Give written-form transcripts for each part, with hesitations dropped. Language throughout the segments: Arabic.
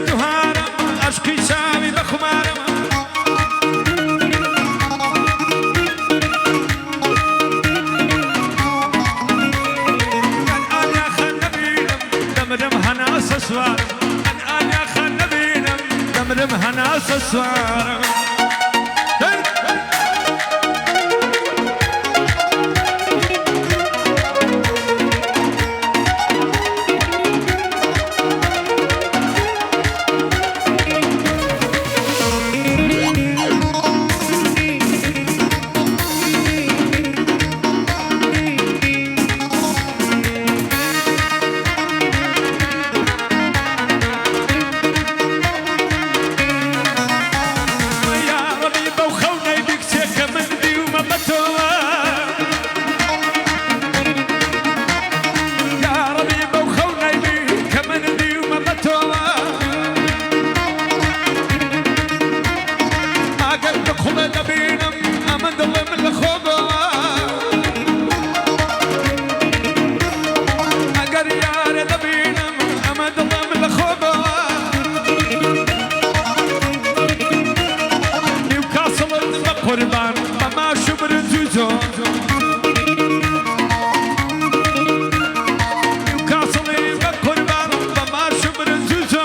دوهارم عشقی چاوی بخمارم الآن يا خل نبينم دمرم هناس اسوارم الآن يا خل نبينم دمرم هناس اسوارم قربان بما شبر زوزو وكاصلي بقربان بما شبر زوزو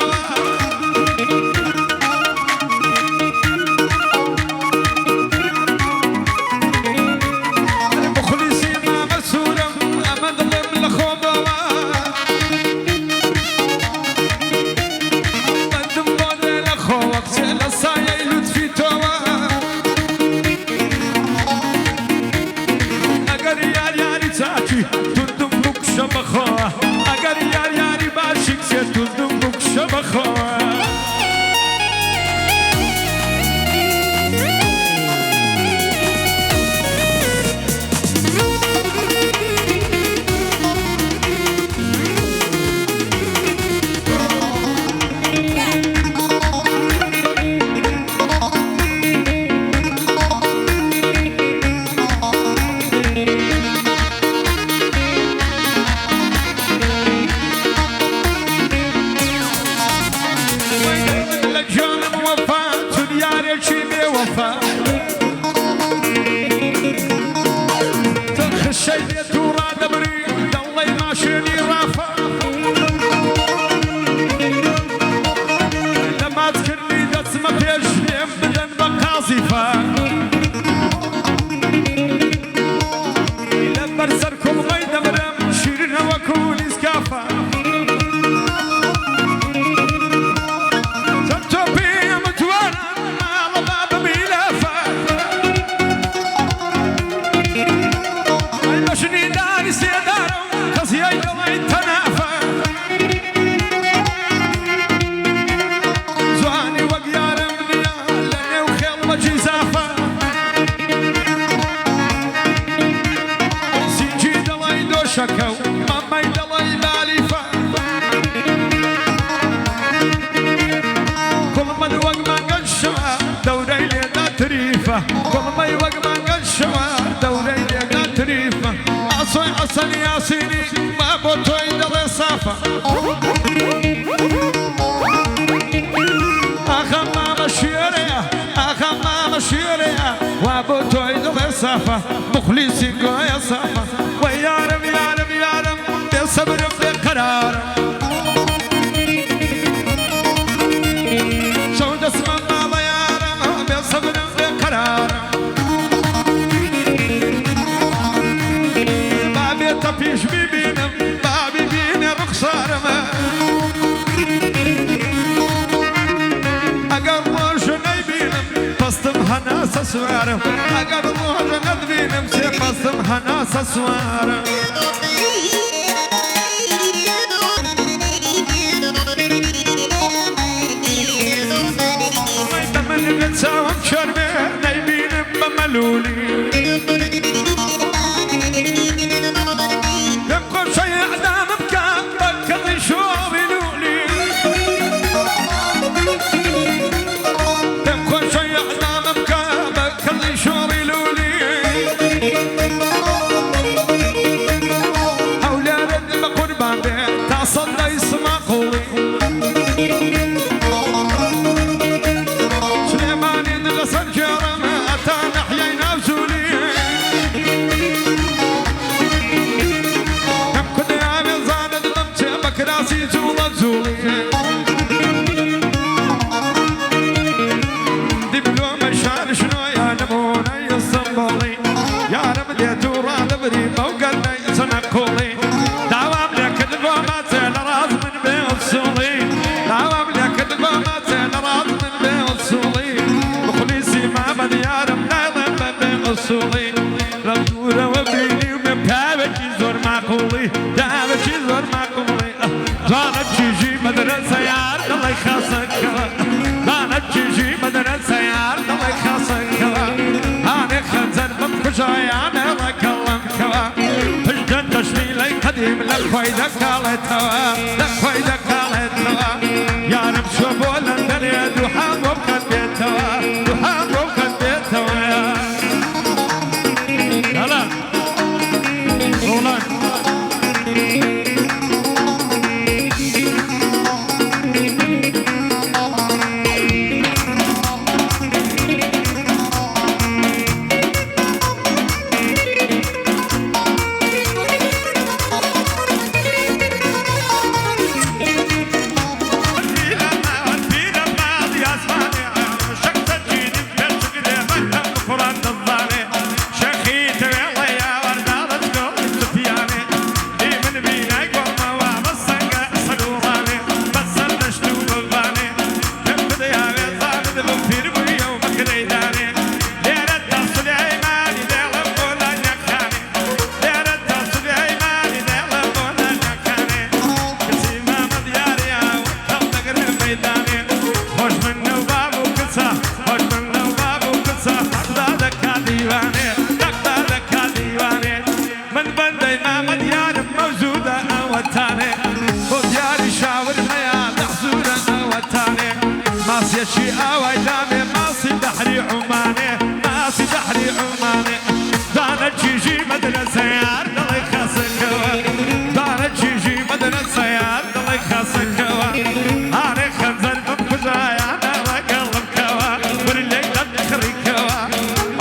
مخلصي ما مسورم أمد ضم لخوبة قدم بودي لخوك سيلا سايا لطفي توا تندم بک شبخوا اگر یار یاری باشی که تندم بک شبخوا شكو ماما يدلي باليفا كل ما يوق ما قشوا دوري لي تريفه كل ما يوق ما قشوا دوري لي تريفه اصوي اصل ياسيني ما بوتوي دلي صافا اخا ماما شيريا اخا ماما شيريا وابوتوي دلي صافا مخلصي يا صافا ويا رب يا رب يا رب بصبر بقرار شو تسمع الله يا رب بصبر بقرار بابي طفيش بيبينم بابي بيني رخصار ما اقر روش نيبينم فاستم هناس اسوارم اقر روش ندبينم سي فاستم هناس اسوارم ساوم شربي نايبين بملولي يبقى شي اعدام بكام بكل شوف يلولي يبقى شي اعدام بكام بكل شوف يلولي سوڵی لە دوورەوە بینی و مێ پیاوێکی زۆر ماقوڵی پیاوێکی زۆر ماقوڵی جوانە چیژی مەدرسە یار دڵی خاسەکەوە جوانە چیژی مەدرسە یار دڵی خاسەکەوە هانێ خەنجەر بکوژایانە لەگەڵمکەوە پشتە تەشمیلەی قەدیم لە خۆی دەکاڵێتەوە لە خۆی دەکاڵێتەوە یارم چۆ بۆ لەندەنێ دووحام بۆ بکەن بێتەوە دووحام بۆ بکەن بێتەوە هەڵا ڕۆڵان ماسيشي أوي دامي ماسي بحري عماني ماسي بحري عماني دانا تجيجي مدرسة يار دلي خاسكوا دانا تجيجي مدرسة يار دلي خاسكوا أنا خنزر بمكجايا أنا وقلب كوا ورليك تدخري كوا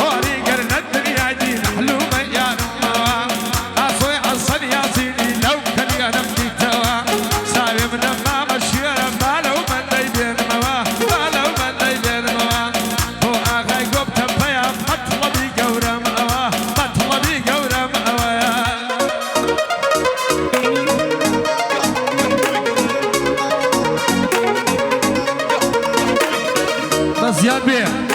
أولي قرن الدنيا دي محلومة يا نموا أصوي عصر يا سيدي لو كان ينبني توا ساوي من ما مشير مالو من ديبين موا زياد بيه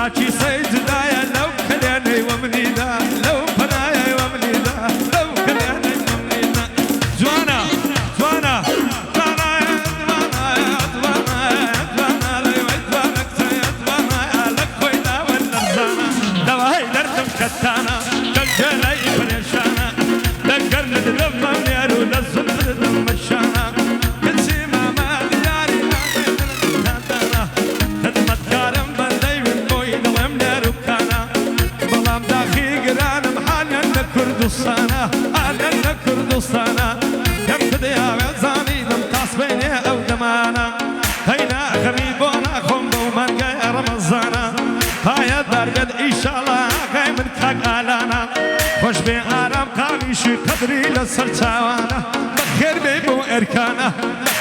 براكي سيد دايا لو كلاني ومني دا لو فنايا ومني دا لو كلاني ومني دا جوانا جوانا جوانا جوانا جوانا جوانا لي جوانك سيد جوانا لك ويدا والنرزانا دواهي دردم كتانا كالجلاي فريشانا ذكرنا دلما نيارو للزلف دم الشانا كنسي ماما دياري نانا خدمت كارم بندي والبوي دلم نارو كانا بلام داخي قران محالي انك كردستانا حالي انك كردستانا كم تديا وزاني دم تاس بيني او دمانا هينا خميبونا خمبو مرقى رمضانا هاي الدار قد ان شاء الله هاي من كاك آلانا خوش بي آرام قاويشي قدري لسر تاوانا بخير بيبو اركانا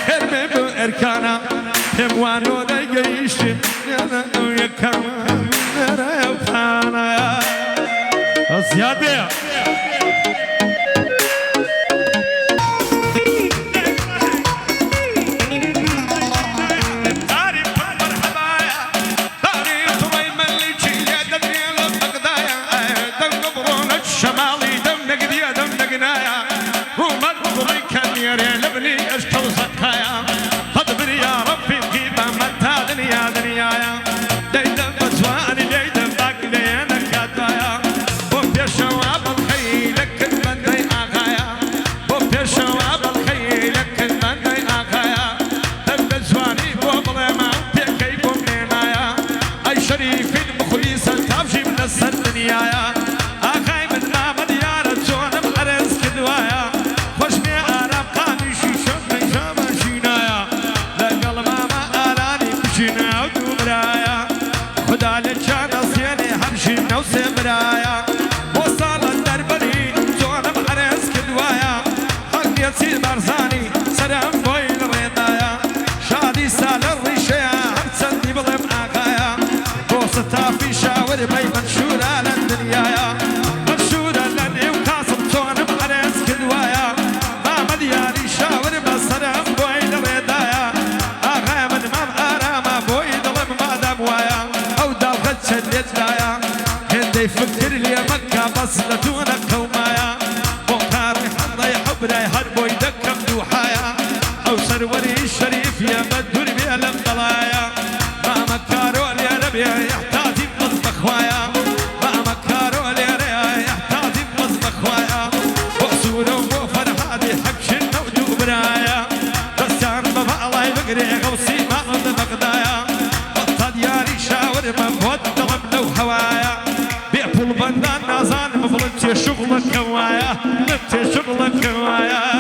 بخير بيبو اركانا هموانو دي قيشي يانا او يكاما نرى يوكانا زيادة شمالي دم نقديا دم نقنايا وما تضري كان يري لبني اشتو زكايا خدبر يا ربي قيبا متى دنيا دنيايا ديدم بزواني ديدم باقلي انا كاتايا وفي شواب الخي لك المندي اغايا وفي شواب الخي لك المندي اغايا دم بزواني بوبلي ما في كيف منايا اي شريف مخلص التابجي من الدنيايا برايا وصل الدربري جوانا بحرس كدوايا حق يصير برزاني سلام بوين الرضايا شادي سال الريشيا هرسندي بضم آقايا وسطا في شاور بي منشورة للدنيايا منشورة لني وقاسم جوانا بحرس كدوايا ما ملياني شاور بسلام بوين الرضايا آقايا من مام آراما بوين ضم ما دموايا أو داوغت شدت دايا يفكر لي مكة بس لتونا قومايا وقاري حظي حبراي هربو يدكم دوحايا او سروري الشريف يا بدر بيلم ضلايا ما مكارو لي ربيا يحتاجي بمطبخ وايا ما مكارو لي ربيا يحتاجي بمطبخ وايا وصوره وفرحاتي حق شنو ودوبرايا دستان بابا الله يبقري غوصي ما قد مقدايا بطل ياري شاور من بود ضرب هوايا بندان نازان مفلتي شغلك كوايا مفلتي شغلك كوايا